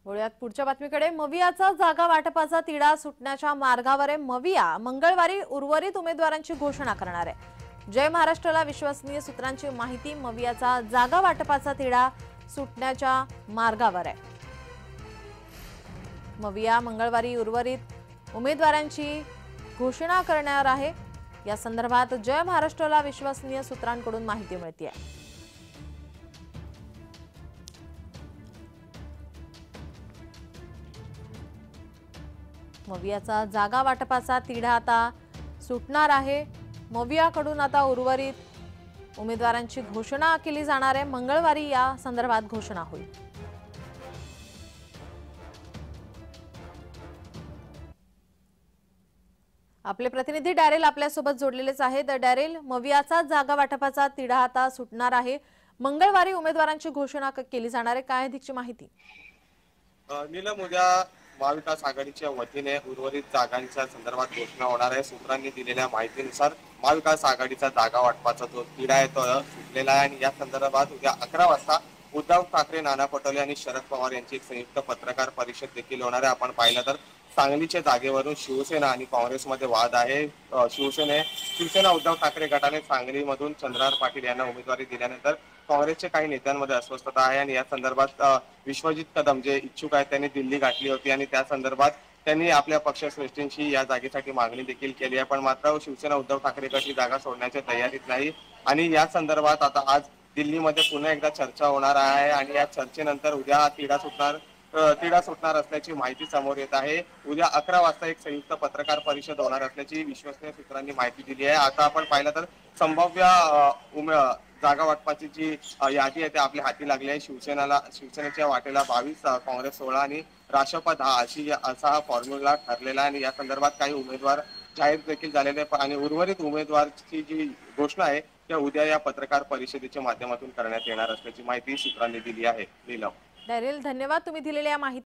वळूयात पुढच्या बातमीकडे। मवियाचा जागा वाटपाचा तिढा सुटण्याच्या मार्गावर आहे। मविया मंगळवारी उर्वरित उमेदवारांची घोषणा करणार आहे। जय महाराष्ट्राला विश्वसनीय सूत्रांची माहिती, मवियाचा जागा वाटपाचा तिढा सुटण्याच्या मार्गावर आहे। मविया मंगळवारी उर्वरित उमेदवारांची घोषणा करणार आहे। या संदर्भात जय महाराष्ट्राला विश्वसनीय सूत्रांकडून माहिती मिळते आहे। मवियाचा जागा वाटपाचा तिढा आता सुटणार आहे। मवियाकडून आता उर्वरित उमेदवारांची घोषणा केली जाणार आहे। मंगळवारी या संदर्भात घोषणा होईल। आपले प्रतिनिधी डॅरेल आपल्यासोबत जोडलेलेच आहेत। डॅरेल, मवियाचा जागा वाटपाचा तिढा आता सुटणार आहे। मंगळवारी उमेदवारांची घोषणा केली जाणार आहे। काय अधिकची माहिती? नीलम, उद्या महाविकास आघाडीच्या वतीने उर्वरित जागांच्या संदर्भात घोषणा होणार आहे। सूत्रांनी दिलेल्या माहितीनुसार महाविकास आघाडीचा जागा वाटपाचा जो तिढा आहे तो सुटलेला आहे आणि या संदर्भात उद्या 11 वाजता उद्धव ठाकरे, नाना पटोले आणि शरद पवार यांची एक संयुक्त पत्रकार परिषद देखील होणार आहे। आपण पाहिलं तर सांगलीच्या जागेवरून शिवसेना आणि काँग्रेसमध्ये वाद आहे। शिवसेना उद्धव ठाकरे गटाने सांगलीमधून चंद्रहार पाटील यांना उमेदवारी दिल्यानंतर काँग्रेसच्या काही नेत्यांमध्ये अस्वस्थता आहे आणि या संदर्भात विश्वजित कदम जे इच्छुक आहेत त्यांनी दिल्ली गाठली होती आणि त्या संदर्भात त्यांनी आपल्या पक्षश्रेष्ठींशी या जागेसाठी मागणी देखील केली आहे। पण मात्र शिवसेना उद्धव ठाकरे गट ही जागा सोडण्याच्या तयारीत नाही आणि या संदर्भात आता आज दिल्लीमध्ये पुन्हा एकदा चर्चा होणार आहे आणि या चर्चेनंतर उद्या हा तिढा सुटणार असल्याची माहिती समोर येत आहे। उद्या 11 वाजता एक संयुक्त पत्रकार परिषद होणार असल्याची विश्वसनीय सूत्रांनी माहिती दिली आहे। आता आपण पाहिलं तर संभाव्य जागा वाटपाची जी यादी आहे ती आपल्या हाती लागली आहे। शिवसेनेच्या वाटेला 22, काँग्रेस 16 आणि राष्ट्रपा 10 असा हा फॉर्म्युला ठरलेला आहे आणि या संदर्भात काही उमेदवार जाहीर देखील झालेले आणि उर्वरित उमेदवारची जी घोषणा आहे त्या उद्या या पत्रकार परिषदेच्या माध्यमातून करण्यात येणार असल्याची माहिती सूत्रांनी दिली आहे। नीलम, डॅरेल, धन्यवाद तुम्ही दिलेल्या माहिती